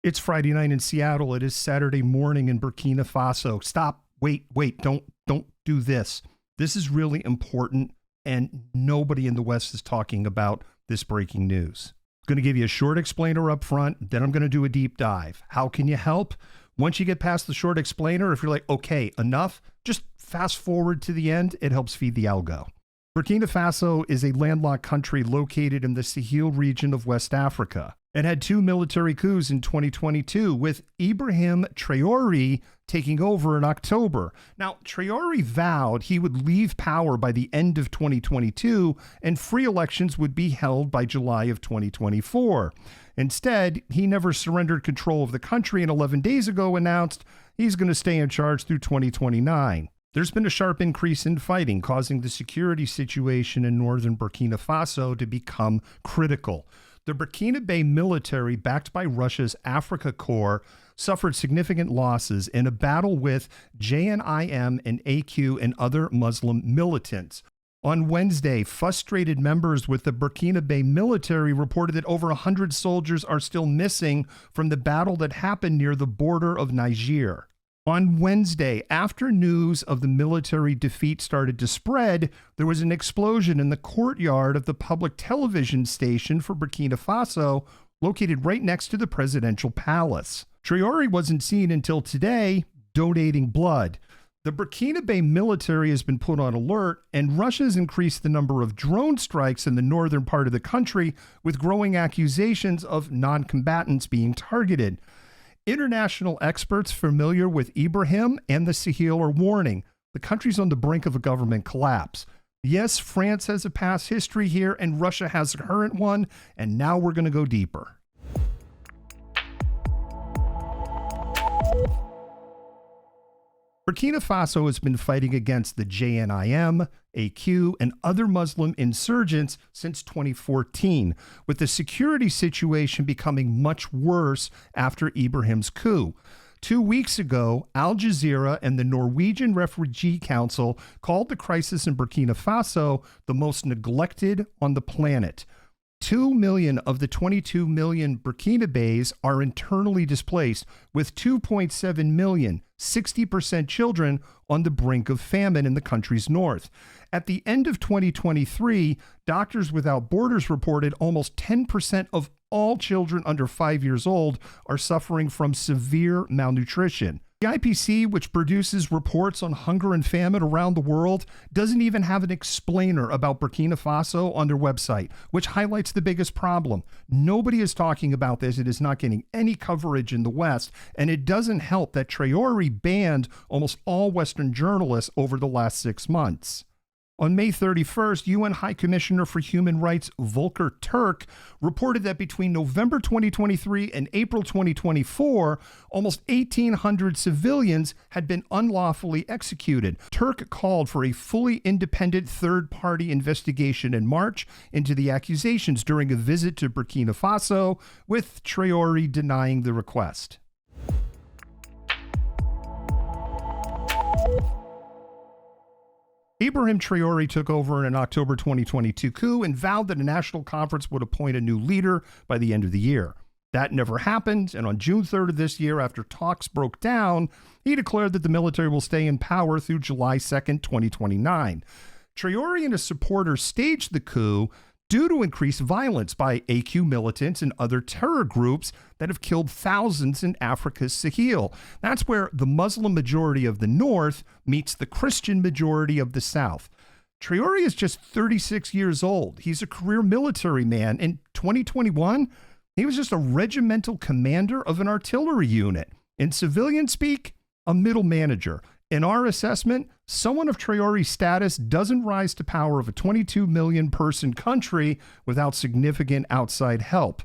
It's Friday night in Seattle. It is Saturday morning in Burkina Faso. Stop. Wait. Don't do this. This is really important, and nobody in the West is talking about this breaking news. I'm going to give you a short explainer up front, then I'm going to do a deep dive. How can you help? Once you get past the short explainer, if you're like, okay, enough, just fast forward to the end. It helps feed the algo. Burkina Faso is a landlocked country located in the Sahel region of West Africa. It had two military coups in 2022, with Ibrahim Traore taking over in October. Now, Traore vowed he would leave power by the end of 2022 and free elections would be held by July of 2024. Instead, he never surrendered control of the country and 11 days ago announced he's going to stay in charge through 2029. There's been a sharp increase in fighting, causing the security situation in northern Burkina Faso to become critical. The Burkinabe military, backed by Russia's Afrika Corps, suffered significant losses in a battle with JNIM and AQ and other Muslim militants. On Wednesday, frustrated members with the Burkinabe military reported that over 100 soldiers are still missing from the battle that happened near the border of Niger. On Wednesday, after news of the military defeat started to spread, there was an explosion in the courtyard of the public television station for Burkina Faso, located right next to the presidential palace. Traore wasn't seen until today, donating blood. The Burkinabe military has been put on alert, and Russia has increased the number of drone strikes in the northern part of the country, with growing accusations of non-combatants being targeted. International experts familiar with Ibrahim and the Sahel are warning the country's on the brink of a government collapse. Yes, France has a past history here and Russia has a current one, and now we're going to go deeper. Burkina Faso has been fighting against the JNIM, AQ, and other Muslim insurgents since 2014, with the security situation becoming much worse after Ibrahim's coup. 2 weeks ago, Al Jazeera and the Norwegian Refugee Council called the crisis in Burkina Faso the most neglected on the planet. 2 million of the 22 million Burkinabes are internally displaced, with 2.7 million, 60% children, on the brink of famine in the country's north. At the end of 2023, Doctors Without Borders reported almost 10% of all children under 5 years old are suffering from severe malnutrition. The IPC, which produces reports on hunger and famine around the world, doesn't even have an explainer about Burkina Faso on their website, which highlights the biggest problem. Nobody is talking about this. It is not getting any coverage in the West, and it doesn't help that Traore banned almost all Western journalists over the last 6 months. On May 31st, UN High Commissioner for Human Rights Volker Turk reported that between November 2023 and April 2024, almost 1,800 civilians had been unlawfully executed. Turk called for a fully independent third-party investigation in March into the accusations during a visit to Burkina Faso, with Traore denying the request. Ibrahim Traore took over in an October 2022 coup and vowed that a national conference would appoint a new leader by the end of the year. That never happened, and on June 3rd of this year, after talks broke down, he declared that the military will stay in power through July 2nd, 2029. Traore and his supporters staged the coup due to increased violence by AQ militants and other terror groups that have killed thousands in Africa's Sahel. That's where the Muslim majority of the north meets the Christian majority of the south. Traore is just 36 years old. He's a career military man. In 2021, he was just a regimental commander of an artillery unit. In civilian speak, a middle manager. In our assessment, someone of Traore's status doesn't rise to power of a 22 million person country without significant outside help.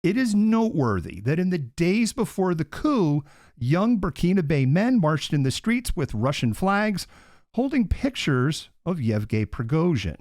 It is noteworthy that in the days before the coup, young Burkinabe men marched in the streets with Russian flags, holding pictures of Yevgeny Prigozhin.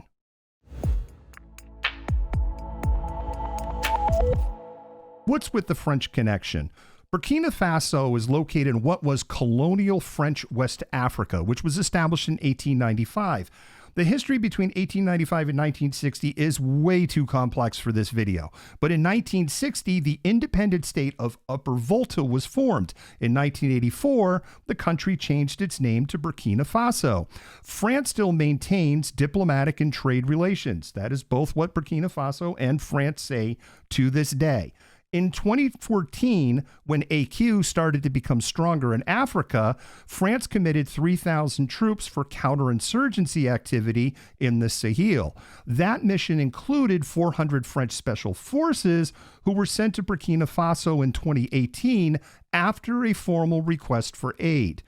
What's with the French connection? Burkina Faso is located in what was colonial French West Africa, which was established in 1895. The history between 1895 and 1960 is way too complex for this video. But in 1960, the independent state of Upper Volta was formed. In 1984, the country changed its name to Burkina Faso. France still maintains diplomatic and trade relations. That is both what Burkina Faso and France say to this day. In 2014, when AQ started to become stronger in Africa, France committed 3,000 troops for counterinsurgency activity in the Sahel. That mission included 400 French special forces who were sent to Burkina Faso in 2018 after a formal request for aid.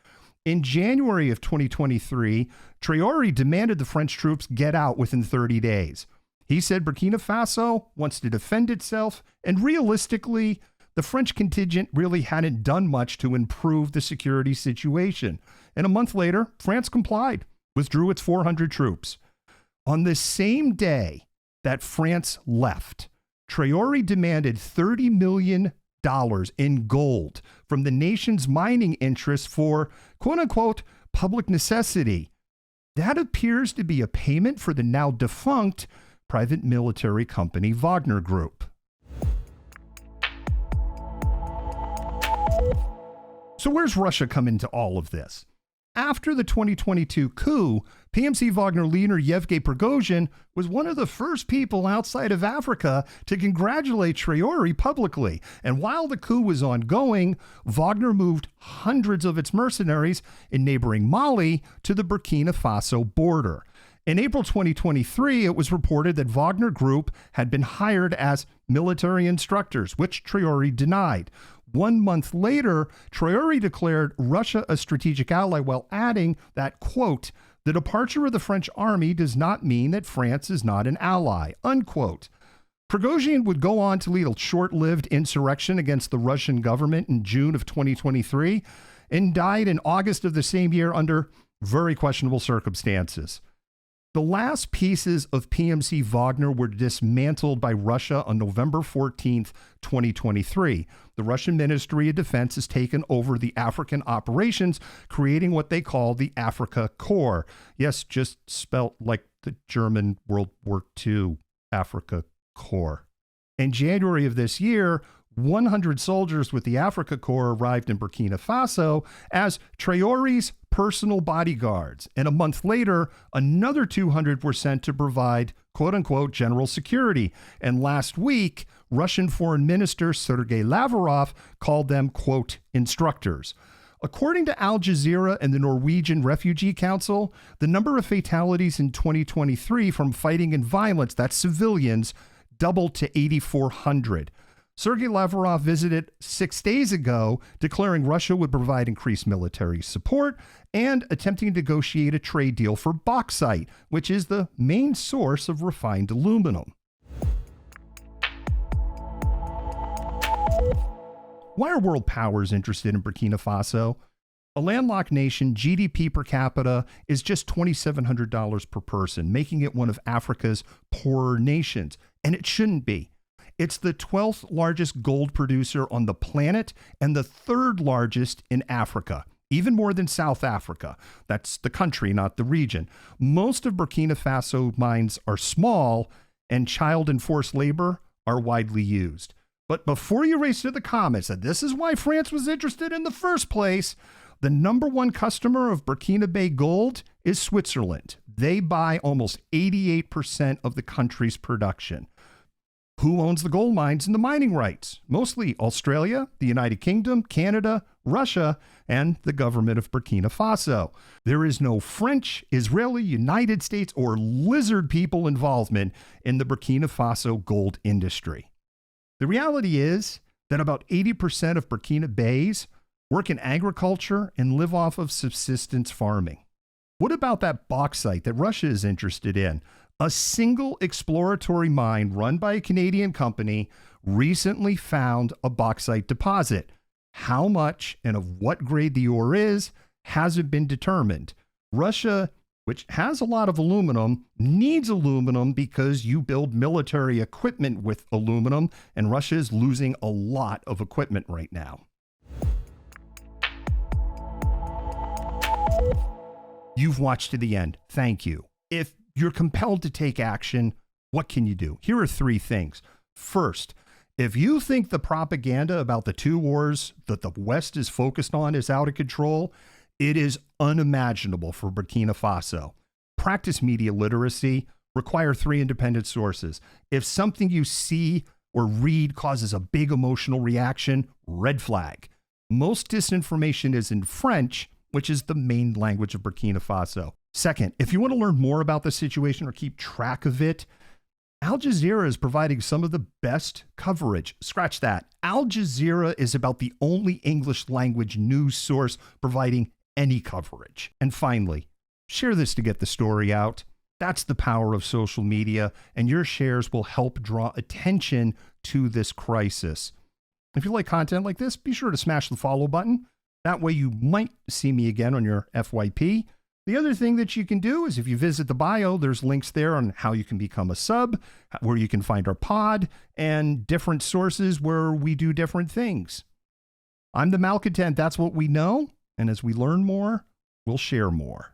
In January of 2023, Traore demanded the French troops get out within 30 days. He said Burkina Faso wants to defend itself, and realistically, the French contingent really hadn't done much to improve the security situation. And a month later, France complied, withdrew its 400 troops. On the same day that France left, Traore demanded $30 million in gold from the nation's mining interests for, quote-unquote, public necessity. That appears to be a payment for the now defunct private military company Wagner Group. So where's Russia come into all of this? After the 2022 coup, PMC Wagner leader Yevgeny Prigozhin was one of the first people outside of Africa to congratulate Traore publicly. And while the coup was ongoing, Wagner moved hundreds of its mercenaries in neighboring Mali to the Burkina Faso border. In April 2023, it was reported that Wagner Group had been hired as military instructors, which Traore denied. 1 month later, Traore declared Russia a strategic ally while adding that, quote, the departure of the French army does not mean that France is not an ally, unquote. Prigozhin would go on to lead a short-lived insurrection against the Russian government in June of 2023 and died in August of the same year under very questionable circumstances. The last pieces of PMC Wagner were dismantled by Russia on November 14th, 2023. The Russian Ministry of Defense has taken over the African operations, creating what they call the Afrika Corps. Yes, just spelt like the German World War II Afrika Corps. In January of this year, 100 soldiers with the Afrika Corps arrived in Burkina Faso as Traore's personal bodyguards. And a month later, another 200 were sent to provide, quote unquote, general security. And last week, Russian Foreign Minister Sergei Lavrov called them, quote, instructors. According to Al Jazeera and the Norwegian Refugee Council, the number of fatalities in 2023 from fighting and violence, that's civilians, doubled to 8,400. Sergei Lavrov visited 6 days ago, declaring Russia would provide increased military support and attempting to negotiate a trade deal for bauxite, which is the main source of refined aluminum. Why are world powers interested in Burkina Faso? A landlocked nation, GDP per capita is just $2,700 per person, making it one of Africa's poorer nations, and it shouldn't be. It's the 12th largest gold producer on the planet and the 3rd largest in Africa, even more than South Africa. That's the country, not the region. Most of Burkina Faso mines are small, and child and forced labor are widely used. But before you race to the comments that this is why France was interested in the first place, the number one customer of Burkinabe gold is Switzerland. They buy almost 88% of the country's production. Who owns the gold mines and the mining rights? Mostly Australia, the United Kingdom, Canada, Russia, and the government of Burkina Faso. There is no French, Israeli, United States, or lizard people involvement in the Burkina Faso gold industry. The reality is that about 80% of Burkinabes work in agriculture and live off of subsistence farming. What about that bauxite that Russia is interested in? A single exploratory mine run by a Canadian company recently found a bauxite deposit. How much and of what grade the ore is hasn't been determined. Russia, which has a lot of aluminum, needs aluminum because you build military equipment with aluminum, and Russia is losing a lot of equipment right now. You've watched to the end. Thank you. If you're compelled to take action, what can you do? Here are three things. First, if you think the propaganda about the two wars that the West is focused on is out of control, it is unimaginable for Burkina Faso. Practice media literacy, require 3 independent sources. If something you see or read causes a big emotional reaction, red flag. Most disinformation is in French, which is the main language of Burkina Faso. Second, if you want to learn more about the situation or keep track of it, Al Jazeera is providing some of the best coverage. Scratch that. Al Jazeera is about the only English language news source providing any coverage. And finally, share this to get the story out. That's the power of social media, and your shares will help draw attention to this crisis. If you like content like this, be sure to smash the follow button. That way you might see me again on your FYP. The other thing that you can do is if you visit the bio, there's links there on how you can become a sub, where you can find our pod, and different sources where we do different things. I'm the Malcontent. That's what we know. And as we learn more, we'll share more.